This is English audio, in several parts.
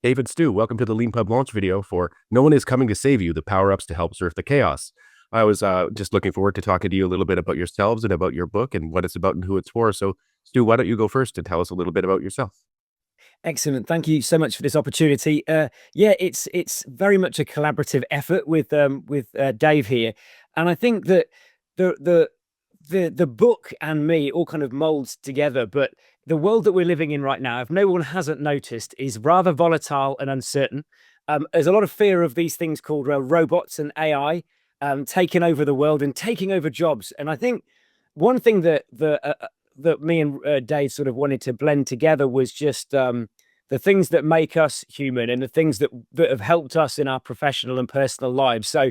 David Stu, welcome to the Leanpub launch video for No One Is Coming to Save You, the power-ups to help surf the chaos. I was just looking forward to talking to you a little bit about yourselves and about your book and what it's about and who it's for. So, Stu, why don't you go first and tell us a little bit about yourself? Excellent. Thank you so much for this opportunity. Yeah, it's very much a collaborative effort with Dave here, and I think that the book and me all kind of molds together. But the world that we're living in right now, if no one hasn't noticed, is rather volatile and uncertain. There's a lot of fear of these things called robots and AI taking over the world and taking over jobs. And I think one thing that me and Dave sort of wanted to blend together was just the things that make us human and the things that have helped us in our professional and personal lives. So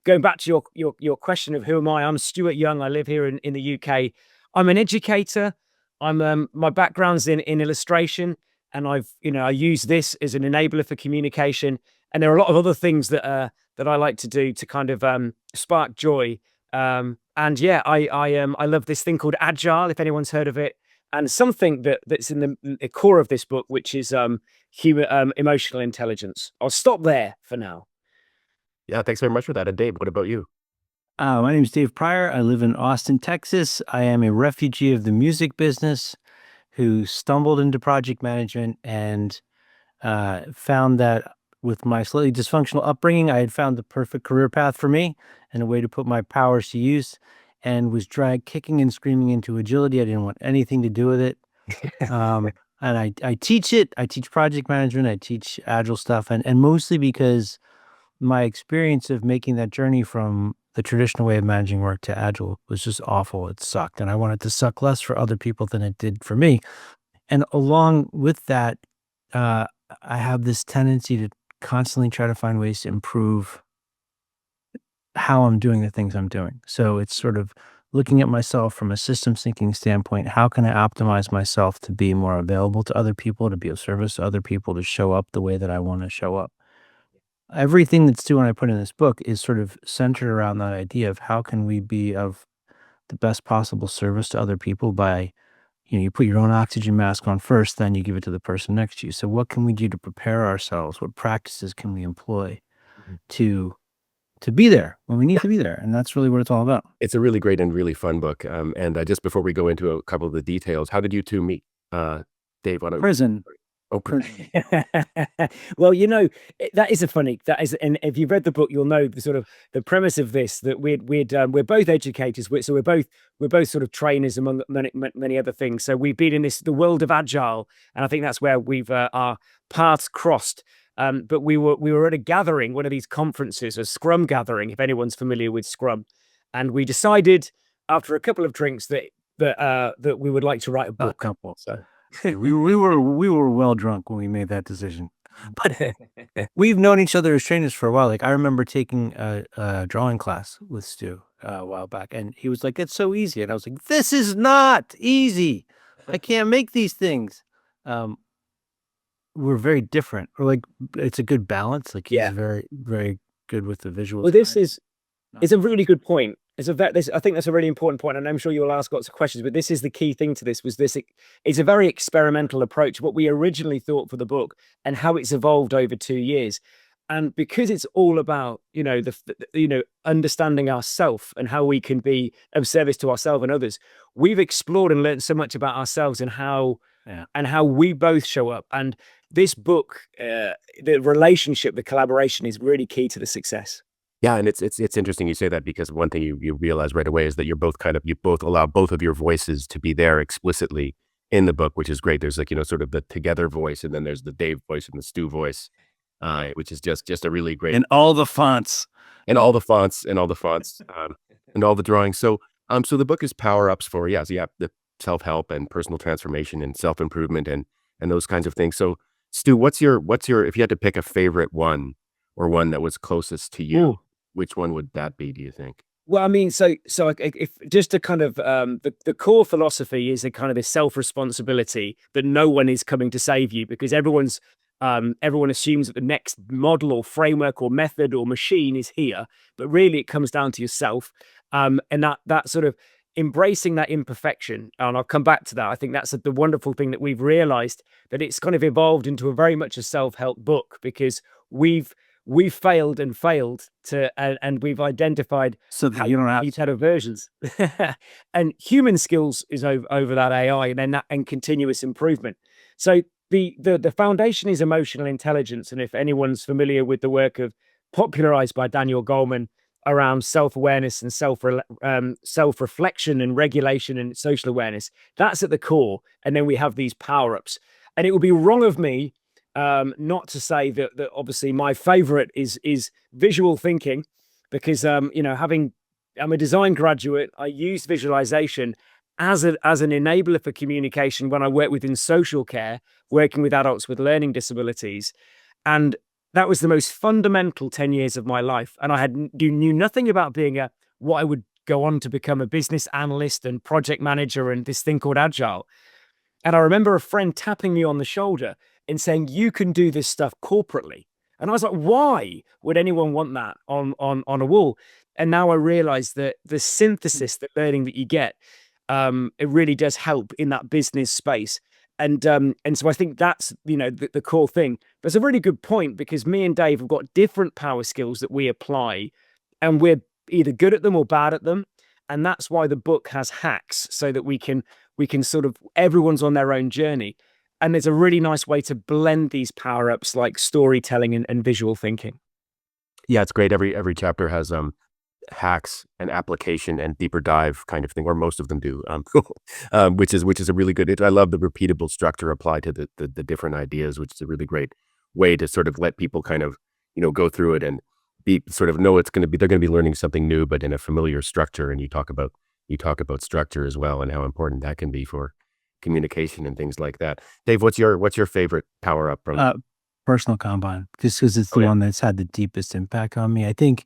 going back to your question of who am I? I'm Stuart Young. I live here in the UK. I'm an educator. I'm my background's in illustration, and I use this as an enabler for communication. And there are a lot of other things that I like to do to kind of spark joy. And yeah, I love this thing called Agile, if anyone's heard of it, and something that's in the core of this book, which is human emotional intelligence. I'll stop there for now. Yeah, thanks very much for that. And Dave, what about you? My name is Dave Prior. I live in Austin, Texas. I am a refugee of the music business who stumbled into project management and found that with my slightly dysfunctional upbringing, I had found the perfect career path for me and a way to put my powers to use, and was dragged kicking and screaming into agility. I didn't want anything to do with it. And I teach it. I teach project management. I teach agile stuff, and mostly because my experience of making that journey from the traditional way of managing work to agile was just awful. It sucked, and I wanted to suck less for other people than it did for me. And along with that, I have this tendency to constantly try to find ways to improve how I'm doing the things I'm doing. So it's sort of looking at myself from a systems thinking standpoint. How can I optimize myself to be more available to other people, to be of service to other people, to show up the way that I want to show up? Everything that's due when I put in this book is sort of centered around that idea of how can we be of the best possible service to other people by, you put your own oxygen mask on first, then you give it to the person next to you. So what can we do to prepare ourselves? What practices can we employ to be there when we need to be there? And that's really what it's all about. It's a really great and really fun book. And just before we go into a couple of the details, how did you two meet? Dave, why don't Prison. Oh, Well, that is and if you've read the book, you'll know the sort of the premise of this, that we're both educators. So we're both sort of trainers among many other things. So we've been in the world of agile, and I think that's where our paths crossed. But we were at a gathering, one of these conferences, a Scrum gathering, if anyone's familiar with Scrum, and we decided after a couple of drinks that we would like to write a book. Couple. So we were well drunk when we made that decision. But we've known each other as trainers for a while. Like, I remember taking a drawing class with Stu a while back, and he was like, "It's so easy," and I was like, "This is not easy. I can't make these things." We're very different. Or like, it's a good balance. Like, he's very, very good with the visuals. Well, this is a really good point. I think that's a really important point, and I'm sure you'll ask lots of questions, but this is the key thing to this. It's a very experimental approach, what we originally thought for the book and how it's evolved over 2 years. And because it's all about, understanding ourselves and how we can be of service to ourselves and others, we've explored and learned so much about ourselves and how we both show up. And this book, the relationship, the collaboration is really key to the success. Yeah, and it's interesting you say that, because one thing you realize right away is that you both allow both of your voices to be there explicitly in the book, which is great. There's sort of the together voice, and then there's the Dave voice and the Stu voice, which is just a really great, and all the fonts and all the fonts and all the drawings. So the book is power ups for the self-help and personal transformation and self-improvement and those kinds of things. So Stu, what's your if you had to pick a favorite one, or one that was closest to you, which one would that be, do you think? Well, I mean, so if just to kind of the core philosophy is a kind of a self-responsibility, that no one is coming to save you, because everyone assumes that the next model or framework or method or machine is here, but really it comes down to yourself. And that sort of embracing that imperfection, and I'll come back to that. I think that's the wonderful thing that we've realized, that it's kind of evolved into a very much a self-help book, because we've failed and failed to, and we've identified So that you don't have each other versions. And human skills is over that AI, and then that and continuous improvement. So the foundation is emotional intelligence. And if anyone's familiar with the work of popularized by Daniel Goleman around self-awareness and self-reflection and regulation and social awareness, that's at the core. And then we have these power-ups. And it would be wrong of me not to say that obviously my favorite is visual thinking, because you know, I'm a design graduate. I use visualization as an enabler for communication when I work within social care, working with adults with learning disabilities. And that was the most fundamental 10 years of my life. And I knew nothing about being what I would go on to become, a business analyst and project manager and this thing called Agile. And I remember a friend tapping me on the shoulder and saying, "You can do this stuff corporately." And I was like, why would anyone want that on a wall? And now I realize that the synthesis, the learning that you get, it really does help in that business space. And so I think that's, you know, the core thing. But it's a really good point, because me and Dave have got different power skills that we apply, and we're either good at them or bad at them. And that's why the book has hacks, so that we can sort of, everyone's on their own journey. And there's a really nice way to blend these power-ups like storytelling and visual thinking. Yeah, it's great. Every chapter has hacks and application and deeper dive kind of thing, or most of them do, which is a really good. I love the repeatable structure applied to the different ideas, which is a really great way to sort of let people kind of, you know, go through it and be sort of know it's going to be, they're going to be learning something new, but in a familiar structure. And you talk about structure as well, and how important that can be for communication and things like that. Dave, what's your favorite power up from? personal Kanban, just because it's Oh, the yeah. one that's had the deepest impact on me. I think,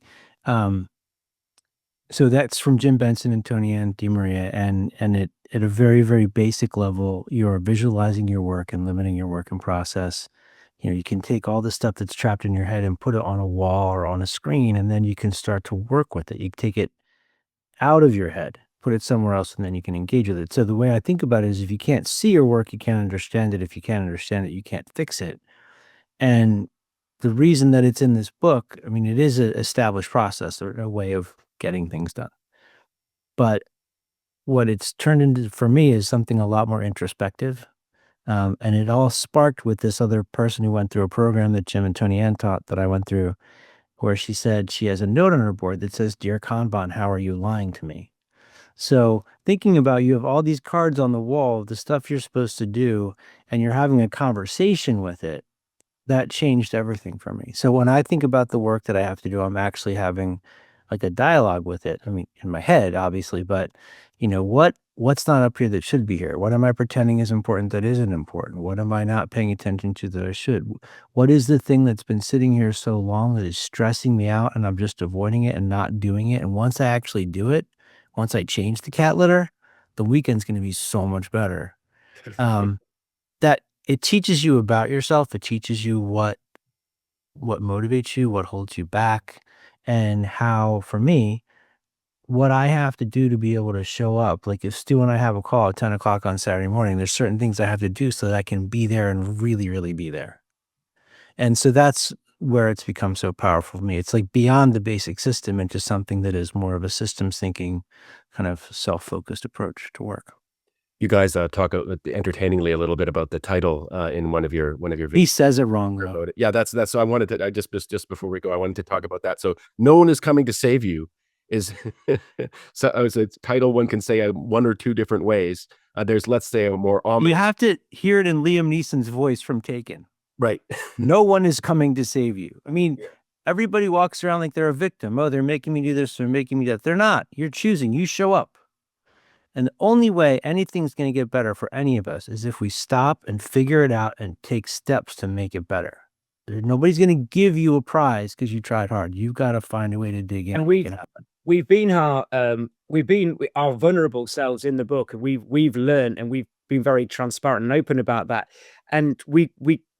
so that's from Jim Benson and Tony Ann DiMaria, and it, at a very, very basic level, you're visualizing your work and limiting your work and process. You know, you can take all the stuff that's trapped in your head and put it on a wall or on a screen, and then you can start to work with it. You take it out of your head, put it somewhere else, and then you can engage with it. So the way I think about it is, if you can't see your work, you can't understand it. If you can't understand it, you can't fix it. And the reason that it's in this book, I mean, it is an established process or a way of getting things done. But what it's turned into for me is something a lot more introspective. And it all sparked with this other person who went through a program that Jim and Tony Ann taught, that I went through, where she said she has a note on her board that says, "Dear Kanban, how are you lying to me?" So thinking about, you have all these cards on the wall of the stuff you're supposed to do, and you're having a conversation with it, that changed everything for me. So when I think about the work that I have to do, I'm actually having like a dialogue with it. I mean, in my head, obviously, but you know, what's not up here that should be here? What am I pretending is important that isn't important? What am I not paying attention to that I should? What is the thing that's been sitting here so long that is stressing me out, and I'm just avoiding it and not doing it? And once I actually do it, once I change the cat litter, the weekend's going to be so much better. Um, that it teaches you about yourself. It teaches you what motivates you, what holds you back, and how, for me, what I have to do to be able to show up. Like if Stu and I have a call at 10 o'clock on Saturday morning, there's certain things I have to do so that I can be there and really, really be there. And so that's where it's become so powerful for me. It's like beyond the basic system into something that is more of a systems thinking, kind of self-focused approach to work. You guys talk entertainingly a little bit about the title in one of your videos. He says it wrong though. About it. Yeah, that's so I wanted to, I just before we go, I wanted to talk about that. So no one is coming to save you is so it's a title one can say one or two different ways. There's, let's say, a more ominous, You have to hear it in Liam Neeson's voice from Taken. right. No one is coming to save you. I mean, Yeah. everybody walks around like they're a victim. Oh, they're making me do this, they're making me that. They're not. You're choosing. You show up. And the only way anything's going to get better for any of us is if we stop and figure it out and take steps to make it better. Nobody's going to give you a prize because you tried hard. You've got to find a way to dig in And and make it happen. we've been our vulnerable selves in the book, and we've learned, and we've been very transparent and open about that. And we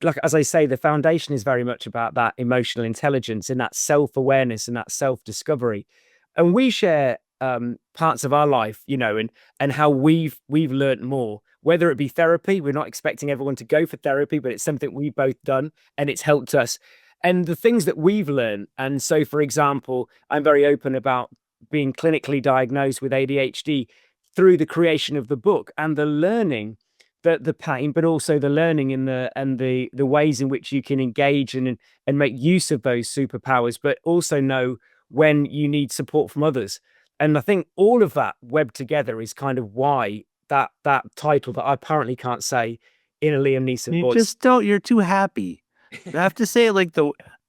like, as I say, the foundation is very much about that emotional intelligence and that self-awareness and that self-discovery. And we share parts of our life, you know, and how we've learned more, whether it be therapy. We're not expecting everyone to go for therapy, but it's something we've both done and it's helped us. And the things that we've learned. And so, for example, I'm very open about being clinically diagnosed with ADHD through the creation of the book and the learning, the pain, but also the learning in the ways in which you can engage and make use of those superpowers, but also know when you need support from others. And I think all of that webbed together is kind of why that title that I apparently can't say in a Liam Neeson You voice. just don't. You're too happy. You have to say it like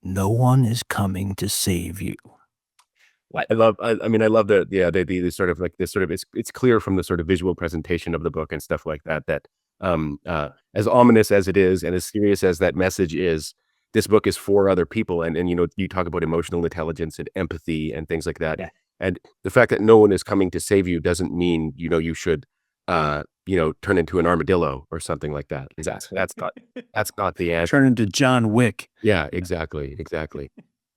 no one is coming to save you. I love the sort of like this sort of it's clear from the sort of visual presentation of the book and stuff like that that as ominous as it is and as serious as that message is, this book is for other people. And you know, you talk about emotional intelligence and empathy and things like that. Yeah. And the fact that no one is coming to save you doesn't mean, you know, you should you know, turn into an armadillo or something like that. Exactly. That's not the answer. Turn into John Wick. Yeah, exactly.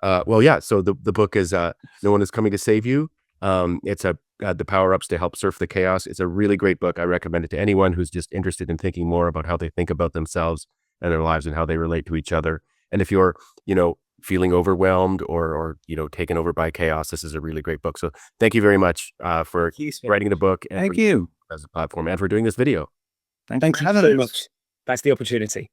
Well, yeah. So the book is No One Is Coming to Save You. It's the power ups to help surf the chaos. It's a really great book. I recommend it to anyone who's just interested in thinking more about how they think about themselves and their lives and how they relate to each other. And if you're, you know, feeling overwhelmed or you know, taken over by chaos, this is a really great book. So thank you very much for writing the book and Thank you. as a platform and for doing this video. Thanks Thanks for so having us. much. That's the opportunity.